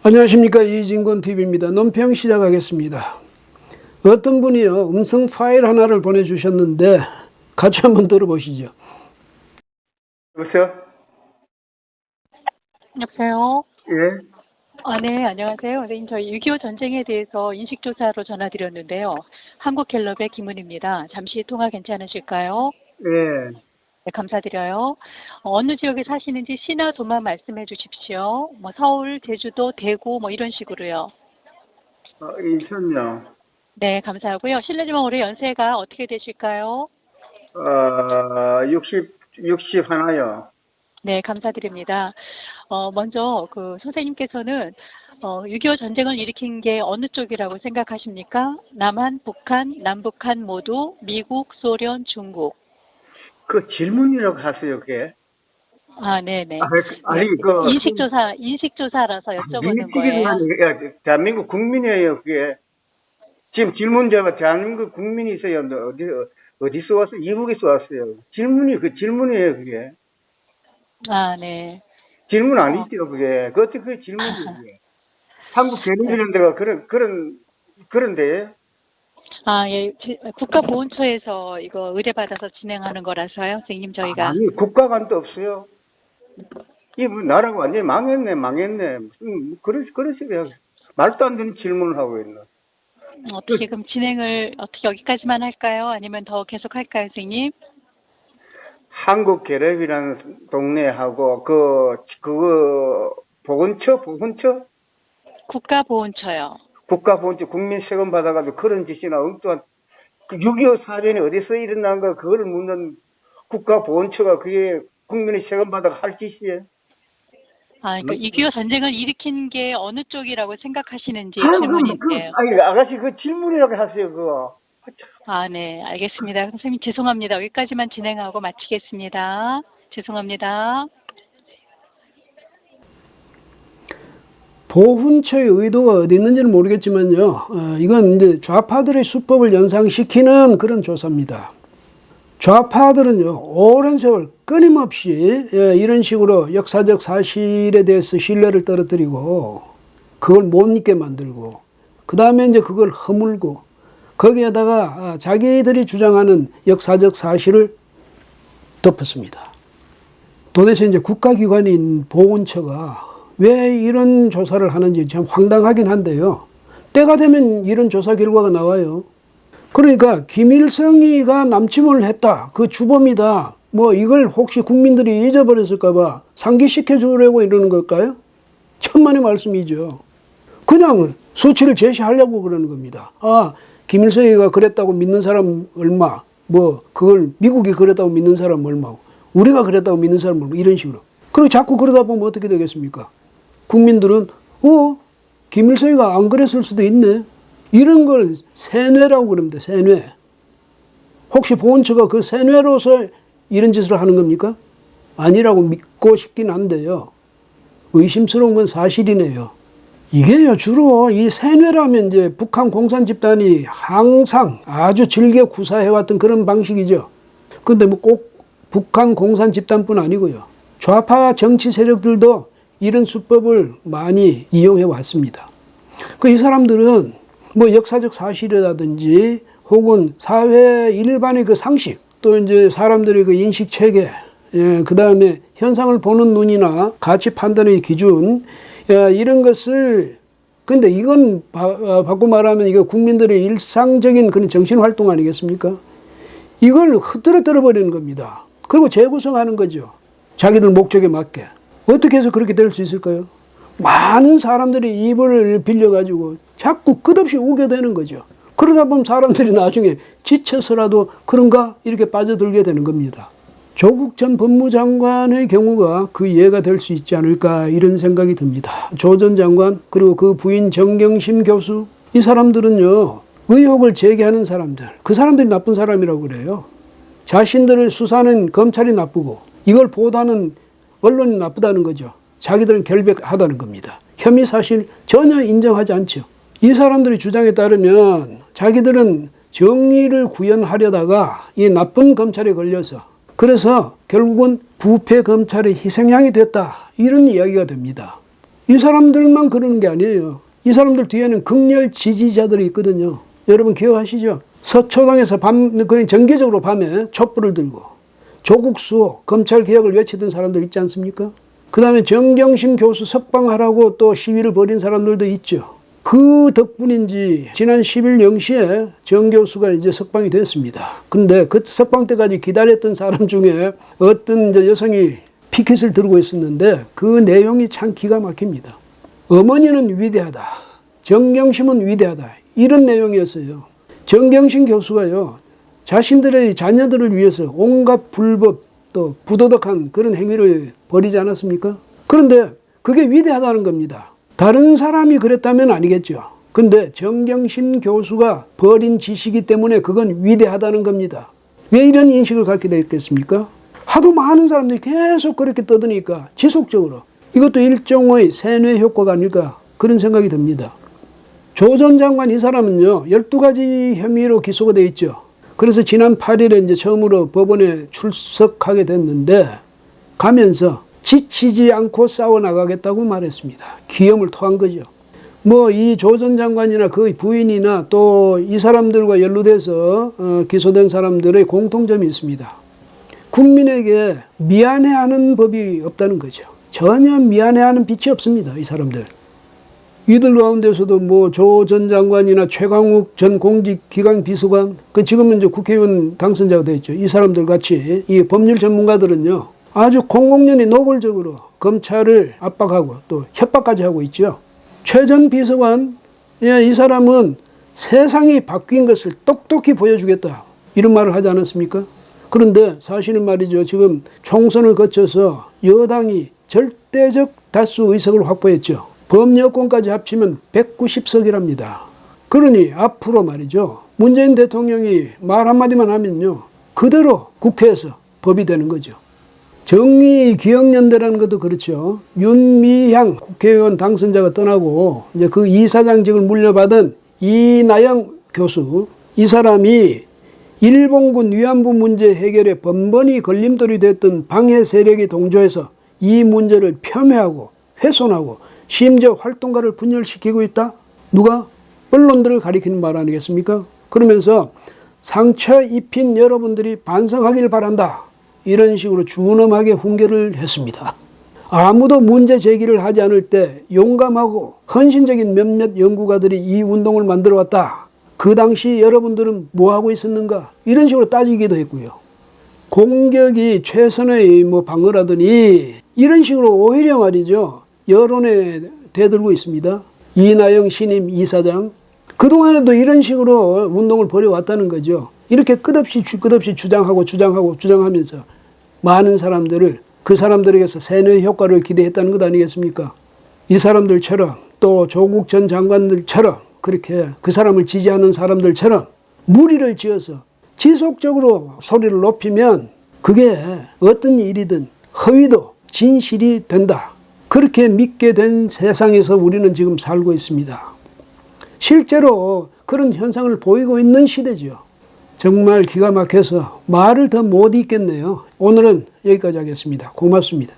안녕하십니까, 이진권 TV입니다. 논평 시작하겠습니다. 어떤 분이요 음성 파일 하나를 보내주셨는데 같이 한번 들어보시죠. 여보세요? 여보세요? 예? 네, 안녕하세요. 선생님, 저희 6.25 전쟁에 대해서 인식조사로 전화드렸는데요. 한국갤럽의 김은입니다. 잠시 통화 괜찮으실까요? 예. 네, 감사드려요. 어느 지역에 사시는지 시나 도만 말씀해 주십시오. 서울, 제주도, 대구 이런 식으로요. 인천요. 네, 감사하고요. 실례지만 올해 연세가 어떻게 되실까요? 60 하나요. 네, 감사드립니다. 먼저 선생님께서는 6.25 전쟁을 일으킨 게 어느 쪽이라고 생각하십니까? 남한, 북한, 남북한 모두, 미국, 소련, 중국. 그 질문이라고 하세요, 그게? 네네. 아니, 네, 인식조사라서 여쭤보는 거예요. 대한민국 국민이에요, 그게. 지금 질문자가 대한민국 국민이세요. 어디서 왔어요? 이북에서 왔어요. 질문이에요, 그게. 네. 질문 아니죠, 그게. 어떻게 그게 질문이에요, 그게. 한국 개인이라는 데가 그런데. 예. 국가보훈처에서 이거 의뢰받아서 진행하는 거라서요, 선생님, 저희가. 아니, 국가관도 없어요. 이 나라가 완전히 망했네. 그러시고요. 말도 안 되는 질문을 하고 있나. 어떻게 그럼 진행을 어떻게 여기까지만 할까요? 아니면 더 계속 할까요, 선생님? 한국갤럽이라는 동네하고 보훈처? 국가보훈처요. 국가보훈처 국민 세금 받아가지고 그런 짓이나 엉뚱한 6.25 사변이 어디서 일어난가 그걸 묻는 국가보훈처가 그게 국민의 세금 받아가 할 짓이에요. 그러니까 6.25 전쟁을 일으킨 게 어느 쪽이라고 생각하시는지 질문인데요. 아가씨 그 질문이라고 하세요, 그거. 네, 알겠습니다. 선생님 죄송합니다. 여기까지만 진행하고 마치겠습니다. 죄송합니다. 보훈처의 의도가 어디 있는지는 모르겠지만요. 이건 이제 좌파들의 수법을 연상시키는 그런 조사입니다. 좌파들은요, 오랜 세월 끊임없이 이런 식으로 역사적 사실에 대해서 신뢰를 떨어뜨리고, 그걸 못 믿게 만들고, 그 다음에 이제 그걸 허물고, 거기에다가 자기들이 주장하는 역사적 사실을 덮었습니다. 도대체 이제 국가기관인 보훈처가 왜 이런 조사를 하는지 참 황당하긴 한데요. 때가 되면 이런 조사 결과가 나와요. 그러니까 김일성이가 남침을 했다, 그 주범이다, 이걸 혹시 국민들이 잊어버렸을까봐 상기시켜 주려고 이러는 걸까요? 천만의 말씀이죠. 그냥 수치를 제시하려고 그러는 겁니다. 김일성이가 그랬다고 믿는 사람 얼마, 그걸 미국이 그랬다고 믿는 사람 얼마, 우리가 그랬다고 믿는 사람 얼마, 이런 식으로. 그리고 자꾸 그러다 보면 어떻게 되겠습니까? 국민들은 김일성이가 안 그랬을 수도 있네, 이런 걸 세뇌라고 그럽니다. 세뇌. 혹시 보훈처가 그 세뇌로서 이런 짓을 하는 겁니까? 아니라고 믿고 싶긴 한데요. 의심스러운 건 사실이네요. 이게요, 주로 이 세뇌라면 이제 북한 공산 집단이 항상 아주 즐겨 구사해왔던 그런 방식이죠. 근데 꼭 북한 공산 집단뿐 아니고요. 좌파 정치 세력들도 이런 수법을 많이 이용해 왔습니다. 이 사람들은 역사적 사실이라든지 혹은 사회 일반의 그 상식, 또 이제 사람들의 그 인식 체계, 그 다음에 현상을 보는 눈이나 가치 판단의 기준, 이런 것을, 근데 이건 바꿔 말하면 이거 국민들의 일상적인 그런 정신 활동 아니겠습니까? 이걸 흐트러뜨려 버리는 겁니다. 그리고 재구성하는 거죠. 자기들 목적에 맞게. 어떻게 해서 그렇게 될 수 있을까요? 많은 사람들이 입을 빌려가지고 자꾸 끝없이 우겨대는 거죠. 그러다 보면 사람들이 나중에 지쳐서라도 그런가 이렇게 빠져들게 되는 겁니다. 조국 전 법무장관의 경우가 그 예가 될 수 있지 않을까 이런 생각이 듭니다. 조 전 장관 그리고 그 부인 정경심 교수, 이 사람들은요, 의혹을 제기하는 사람들, 그 사람들이 나쁜 사람이라고 그래요. 자신들을 수사하는 검찰이 나쁘고 이걸 보도하는 언론이 나쁘다는 거죠. 자기들은 결백하다는 겁니다. 혐의 사실 전혀 인정하지 않죠. 이 사람들의 주장에 따르면 자기들은 정의를 구현하려다가 이 나쁜 검찰에 걸려서, 그래서 결국은 부패 검찰의 희생양이 됐다, 이런 이야기가 됩니다. 이 사람들만 그러는 게 아니에요. 이 사람들 뒤에는 극렬 지지자들이 있거든요. 여러분 기억하시죠? 서초동에서 그냥 정기적으로 밤에 촛불을 들고 조국 수호, 검찰 개혁을 외치던 사람들 있지 않습니까? 그 다음에 정경심 교수 석방하라고 또 시위를 벌인 사람들도 있죠. 그 덕분인지 지난 10일 0시에 정 교수가 이제 석방이 됐습니다. 근데 그 석방 때까지 기다렸던 사람 중에 어떤 이제 여성이 피켓을 들고 있었는데 그 내용이 참 기가 막힙니다. 어머니는 위대하다. 정경심은 위대하다. 이런 내용이었어요. 정경심 교수가요, 자신들의 자녀들을 위해서 온갖 불법 또 부도덕한 그런 행위를 벌이지 않았습니까? 그런데 그게 위대하다는 겁니다. 다른 사람이 그랬다면 아니겠죠. 근데 정경심 교수가 벌인 짓이기 때문에 그건 위대하다는 겁니다. 왜 이런 인식을 갖게 됐겠습니까? 하도 많은 사람들이 계속 그렇게 떠드니까 지속적으로 이것도 일종의 세뇌 효과가 아닐까 그런 생각이 듭니다. 조 전 장관 이 사람은요 12가지 혐의로 기소가 돼 있죠. 그래서 지난 8일에 이제 처음으로 법원에 출석하게 됐는데 가면서 지치지 않고 싸워나가겠다고 말했습니다. 기염을 토한 거죠. 뭐 이 조 전 장관이나 그 부인이나 또 이 사람들과 연루돼서 기소된 사람들의 공통점이 있습니다. 국민에게 미안해하는 법이 없다는 거죠. 전혀 미안해하는 빛이 없습니다. 이 사람들. 이들 가운데서도 뭐 조 전 장관이나 최강욱 전 공직기강 비서관, 그 지금은 이제 국회의원 당선자가 됐죠. 이 사람들 같이 이 법률 전문가들은요, 아주 공공연히 노골적으로 검찰을 압박하고 또 협박까지 하고 있죠. 최 전 비서관, 이 사람은 세상이 바뀐 것을 똑똑히 보여주겠다. 이런 말을 하지 않았습니까? 그런데 사실은 말이죠. 지금 총선을 거쳐서 여당이 절대적 다수 의석을 확보했죠. 범여권까지 합치면 190석이랍니다. 그러니 앞으로 말이죠. 문재인 대통령이 말 한마디만 하면요. 그대로 국회에서 법이 되는 거죠. 정의기억연대라는 것도 그렇죠. 윤미향 국회의원 당선자가 떠나고 이제 그 이사장직을 물려받은 이나영 교수, 이 사람이 일본군 위안부 문제 해결에 번번이 걸림돌이 됐던 방해 세력이 동조해서 이 문제를 폄훼하고 훼손하고 심지어 활동가를 분열시키고 있다? 누가? 언론들을 가리키는 말 아니겠습니까? 그러면서 상처 입힌 여러분들이 반성하길 바란다. 이런 식으로 준엄하게 훈계를 했습니다. 아무도 문제 제기를 하지 않을 때 용감하고 헌신적인 몇몇 연구가들이 이 운동을 만들어 왔다. 그 당시 여러분들은 뭐하고 있었는가? 이런 식으로 따지기도 했고요. 공격이 최선의 방어라더니 이런 식으로 오히려 말이죠. 여론에 대들고 있습니다. 이나영 신임 이사장. 그동안에도 이런 식으로 운동을 벌여왔다는 거죠. 이렇게 끝없이 주장하면서 많은 사람들을 그 사람들에게서 세뇌 효과를 기대했다는 것 아니겠습니까? 이 사람들처럼 또 조국 전 장관들처럼 그렇게 그 사람을 지지하는 사람들처럼 무리를 지어서 지속적으로 소리를 높이면 그게 어떤 일이든 허위도 진실이 된다. 그렇게 믿게 된 세상에서 우리는 지금 살고 있습니다. 실제로 그런 현상을 보이고 있는 시대죠. 정말 기가 막혀서 말을 더 못 잇겠네요. 오늘은 여기까지 하겠습니다. 고맙습니다.